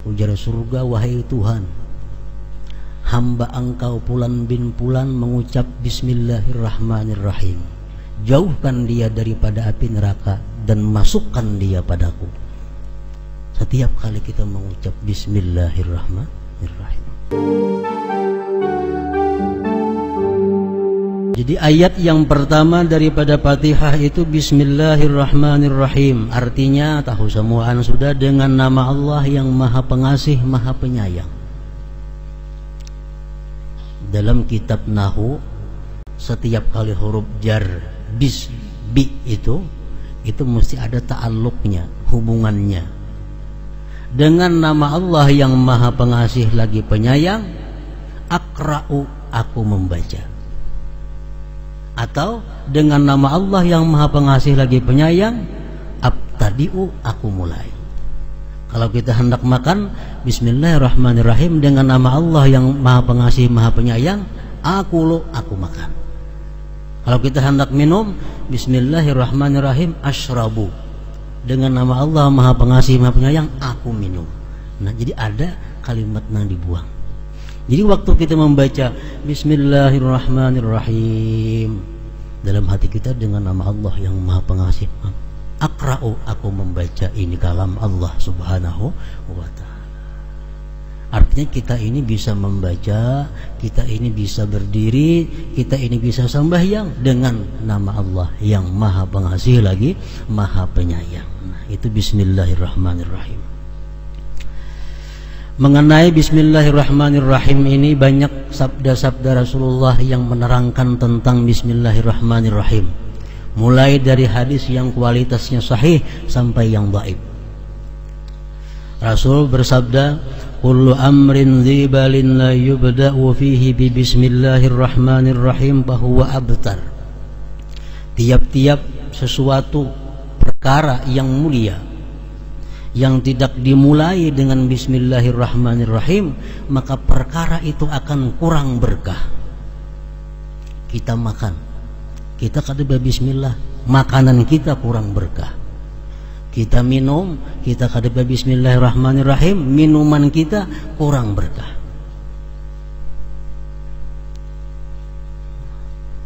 Ujar surga, wahai Tuhan, hamba Engkau Fulan bin Fulan mengucap Bismillahirrahmanirrahim. Jauhkan dia daripada api neraka dan masukkan dia padaku. Setiap kali kita mengucap Bismillahirrahmanirrahim. Jadi ayat yang pertama daripada Fatihah itu Bismillahirrahmanirrahim. Artinya tahu semuaan sudah, dengan nama Allah yang Maha Pengasih, Maha Penyayang. Dalam kitab Nahwu, setiap kali huruf jar bi itu mesti ada ta'alluqnya, hubungannya dengan nama Allah yang Maha Pengasih lagi Penyayang. Akra'u, aku membaca. Atau dengan nama Allah yang Maha Pengasih lagi Penyayang, abtadi'u, aku mulai. Kalau kita hendak makan, Bismillahirrahmanirrahim, dengan nama Allah yang Maha Pengasih Maha Penyayang, aku makan. Kalau kita hendak minum, Bismillahirrahmanirrahim, ashrabu, dengan nama Allah Maha Pengasih Maha Penyayang, aku minum. Nah, jadi ada kalimat yang dibuang. Jadi waktu kita membaca Bismillahirrahmanirrahim, dalam hati kita dengan nama Allah yang Maha Pengasih, akra'u, aku membaca, ini kalam Allah Subhanahu wa ta'ala. Artinya kita ini bisa membaca, kita ini bisa berdiri, kita ini bisa sembahyang dengan nama Allah yang Maha Pengasih lagi Maha Penyayang. Nah, itu Bismillahirrahmanirrahim. Mengenai Bismillahirrahmanirrahim ini banyak sabda-sabda Rasulullah yang menerangkan tentang Bismillahirrahmanirrahim, mulai dari hadis yang kualitasnya sahih sampai yang dhaif. Rasul bersabda, kullu amrin dzibalin la yubda'u fihi bi Bismillahirrahmanirrahim fahuwa abtar. Tiap-tiap sesuatu perkara yang mulia yang tidak dimulai dengan Bismillahirrahmanirrahim, maka perkara itu akan kurang berkah. Kita makan, kita kata Bismillah, makanan kita kurang berkah. Kita minum, kita kata Bismillahirrahmanirrahim, minuman kita kurang berkah.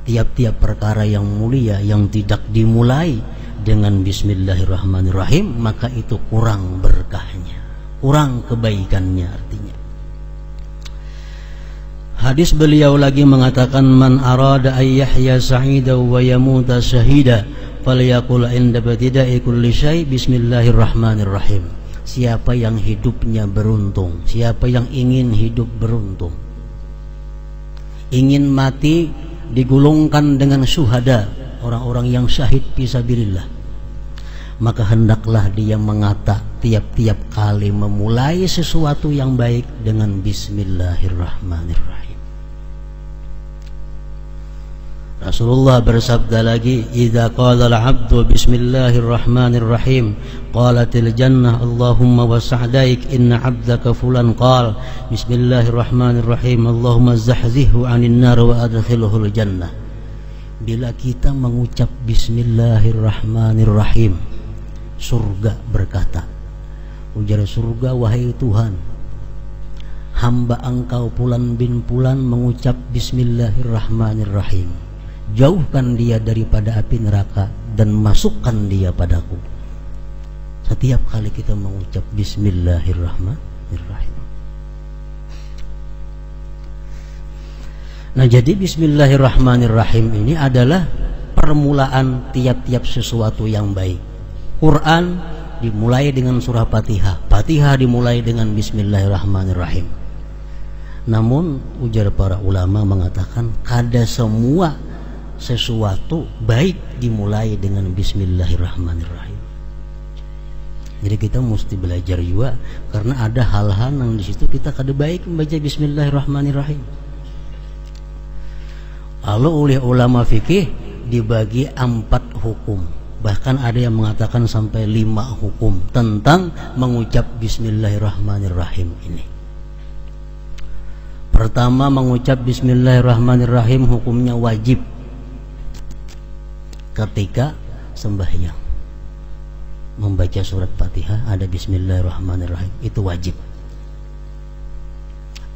Tiap-tiap perkara yang mulia yang tidak dimulai dengan Bismillahirrahmanirrahim, maka itu kurang berkahnya, kurang kebaikannya artinya. Hadis beliau lagi mengatakan, man arada ay yahya sa'ida wa yamuta syahida falyaqul inda batida'i kulli syai Bismillahirrahmanirrahim. Siapa yang hidupnya beruntung, siapa yang ingin hidup beruntung, ingin mati digulungkan dengan syuhada, orang-orang yang syahid fisabilillah, maka hendaklah dia mengata tiap-tiap kali memulai sesuatu yang baik dengan Bismillahirrahmanirrahim. Rasulullah bersabda lagi, idza qala al-'abdu Bismillahirrahmanirrahim qalatil jannah Allahumma wasa'daik inna 'abdaka fulan qala Bismillahirrahmanirrahim Allahumma zahzihhu 'anil nar wa adkhilhul jannah. Bila kita mengucap Bismillahirrahmanirrahim, surga berkata, ujar surga, wahai Tuhan, hamba Engkau Fulan bin Fulan mengucap Bismillahirrahmanirrahim. Jauhkan dia daripada api neraka dan masukkan dia padaku. Setiap kali kita mengucap Bismillahirrahmanirrahim. Nah, jadi Bismillahirrahmanirrahim ini adalah permulaan tiap-tiap sesuatu yang baik. Quran dimulai dengan surah Fatihah, Fatihah dimulai dengan Bismillahirrahmanirrahim. Namun ujar para ulama mengatakan, kada semua sesuatu baik dimulai dengan Bismillahirrahmanirrahim. Jadi kita mesti belajar juga, karena ada hal-hal yang di situ kita kada baik membaca Bismillahirrahmanirrahim. Lalu oleh ulama fikih dibagi 4 hukum, bahkan ada yang mengatakan sampai 5 hukum tentang mengucap Bismillahirrahmanirrahim ini. Pertama, mengucap Bismillahirrahmanirrahim hukumnya wajib ketika sembahyang. Membaca surat Fatihah ada Bismillahirrahmanirrahim, itu wajib.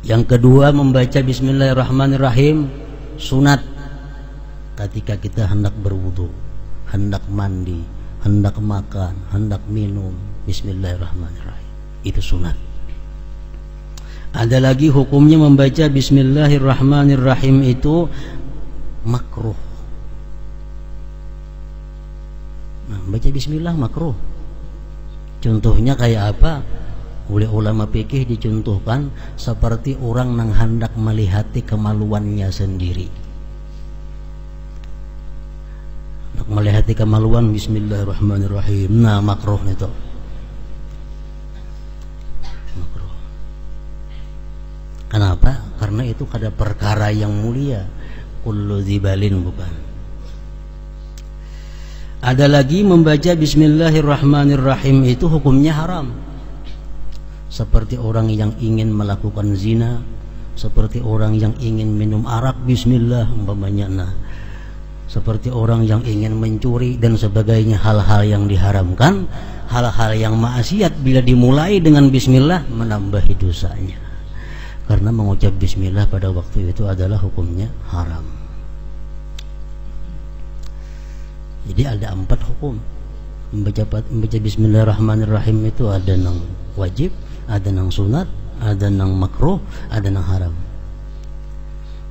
Yang kedua, membaca bismillahirrahmanirrahim sunat ketika kita hendak berwudu, hendak mandi, hendak makan, hendak minum, bismillahirrahmanirrahim. Itu sunat. Ada lagi hukumnya membaca bismillahirrahmanirrahim itu makruh. Nah, baca bismillah makruh. Contohnya kayak apa? Oleh ulama fikih dicontohkan seperti orang yang hendak melihati kemaluannya sendiri. Hendak melihati kemaluan, bismillahirrahmanirrahim. Nah, makruh itu. Makruh. Kenapa? Karena itu ada perkara yang mulia. Kullu dzibalin, bukan. Ada lagi membaca bismillahirrahmanirrahim itu hukumnya haram. Seperti orang yang ingin melakukan zina, seperti orang yang ingin minum arak, bismillah umpamanya. Nah, seperti orang yang ingin mencuri dan sebagainya, hal-hal yang diharamkan, hal-hal yang maksiat bila dimulai dengan bismillah menambahi dosanya. Karena mengucap bismillah pada waktu itu adalah hukumnya haram. Jadi ada 4 hukum. Membaca bismillahirrahmanirrahim itu ada yang wajib, ada yang sunat, ada yang makruh, ada yang haram.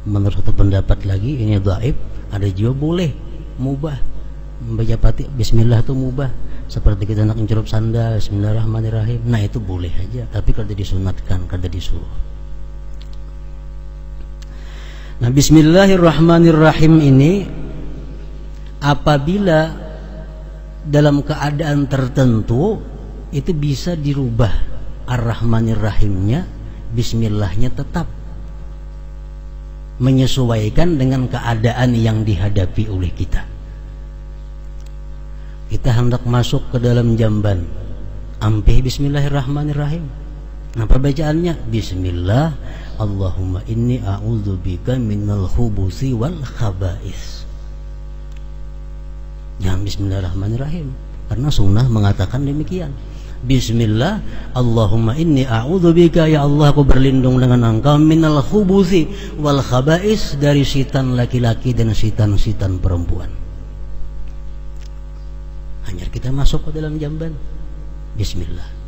Menurut satu pendapat lagi ini dhaif, ada juga boleh, mubah. Membaca bismillah itu mubah. Seperti kita nak mencelup sandal, bismillahirrahmanirrahim. Nah, itu boleh aja, tapi kada disunatkan, kada disuruh. Nah, bismillahirrahmanirrahim ini apabila dalam keadaan tertentu itu bisa dirubah ar-rahmanir-rahimnya, bismillahnya tetap menyesuaikan dengan keadaan yang dihadapi oleh kita. Kita hendak masuk ke dalam jamban, ampih bismillahirrahmanirrahim. Apa bacaannya? Bismillah, Allahumma inni a'udzubika minal khubuthi wal khaba'is. Jangan bismillahirrahmanirrahim, karena sunnah mengatakan demikian. Bismillah, Allahumma inni a'udzubika, ya Allah aku berlindung dengan engkau, minal khubuthi wal khaba'is, dari syaitan laki-laki dan syaitan-syaitan perempuan. Hanya kita masuk ke dalam jamban, bismillah.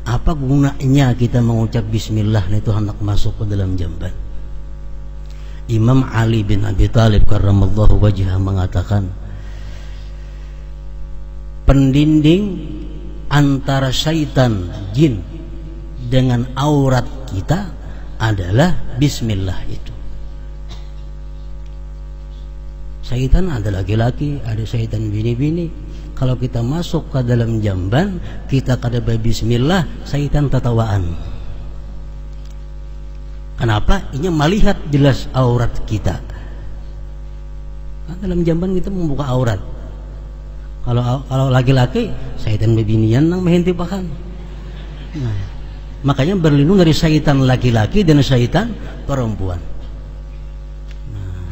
Apa gunanya kita mengucap bismillah itu hendak masuk ke dalam jamban? Imam Ali bin Abi Thalib karramallahu wajhah mengatakan, pendinding antara syaitan jin dengan aurat kita adalah bismillah itu. Syaitan ada laki-laki, ada syaitan bini-bini. Kalau kita masuk ke dalam jamban, kita kada bismillah, syaitan tertawaan. Kenapa? Ini melihat jelas aurat kita. Nah, dalam jamban kita membuka aurat. Kalau laki-laki, syaitan bebinian nang mehentipakan. Nah, makanya berlindung dari syaitan laki-laki dan syaitan perempuan. Nah,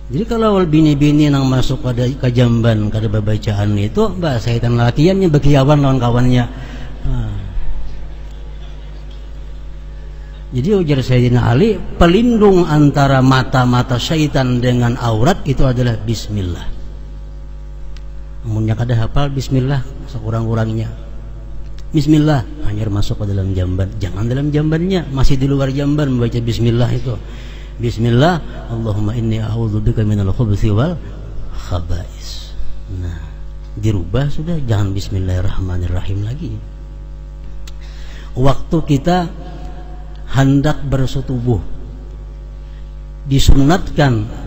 jadi kalau bini-bini nang masuk ke jamban, kada bacaan itu, bah syaitan lakiannya bekiawan lawan kawannya. Nah, jadi ujar Sayyidina Ali, pelindung antara mata-mata syaitan dengan aurat itu adalah bismillah. Amunnya kada hafal bismillah sekurang-kurangnya, bismillah hanya masuk ke dalam jamban. Jangan dalam jambannya, masih di luar jamban membaca bismillah itu. Bismillah, Allahumma inni a'udzubika minal khubuthi wal khaba'is. Nah, dirubah sudah, jangan bismillahirrahmanirrahim lagi. Waktu kita hendak bersetubuh, disunatkan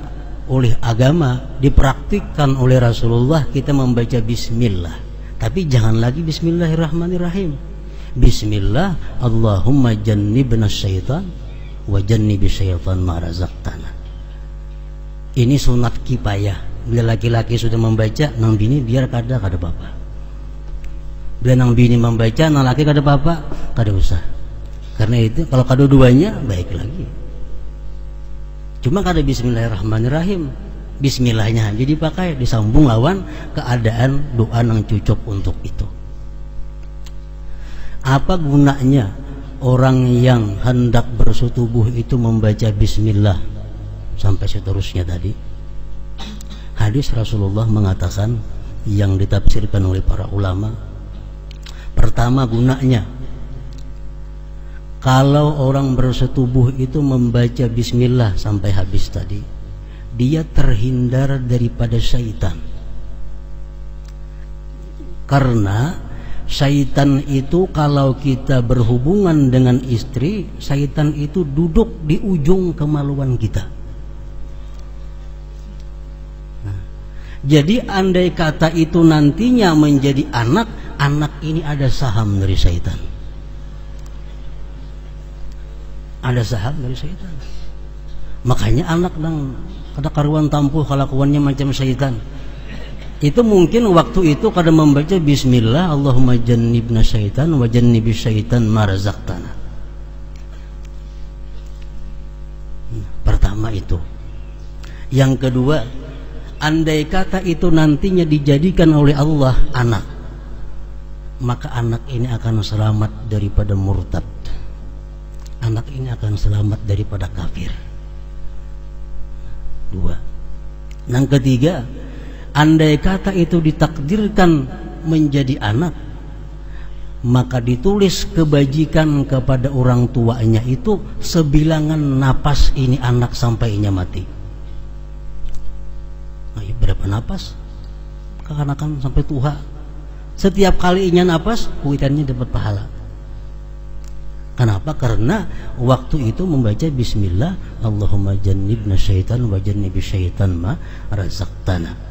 oleh agama, dipraktikkan oleh Rasulullah, kita membaca bismillah. Tapi jangan lagi bismillahirrahmanirrahim. Bismillah, Allahumma jannibna syaitan wa jannibi syaitan ma razaqtana. Ini sunat kifayah. Bila laki-laki sudah membaca, nang bini biar kada apa-apa. Bila nang bini membaca, nang laki kada apa-apa, kada usah. Karena itu kalau kedua-duanya baik lagi. Cuma kada bismillahirrahmanirrahim, bismillahnya aja dipakai, disambung lawan keadaan doa yang cocok untuk itu. Apa gunanya orang yang hendak bersetubuh itu membaca bismillah sampai seterusnya tadi. Hadis Rasulullah mengatakan yang ditafsirkan oleh para ulama, pertama gunanya kalau orang bersetubuh itu membaca bismillah sampai habis tadi, dia terhindar daripada syaitan. Karena syaitan itu kalau kita berhubungan dengan istri, syaitan itu duduk di ujung kemaluan kita. Nah, jadi andai kata itu nantinya menjadi anak, anak ini ada saham dari syaitan. Ada saham dari syaitan. Makanya anak yang kada karuan tampuh kelakuannya macam syaitan. Itu mungkin waktu itu kada membaca bismillah, Allahumma jannibna syaitan wa jannibis syaitan ma razaqtana. Pertama itu. Yang kedua, andai kata itu nantinya dijadikan oleh Allah anak, maka anak ini akan selamat daripada murtad. Anak ini akan selamat daripada kafir. Dua. Yang ketiga, andai kata itu ditakdirkan menjadi anak, maka ditulis kebajikan kepada orang tuanya itu sebilangan napas ini anak sampainya mati. Nah, berapa napas? Kekanakan sampai tua. Setiap kalinya napas, kuitannya dapat pahala. Kenapa? Karena waktu itu membaca bismillah, Allahumma jannibna syaitan wa jannibis syaitan ma razaqtana.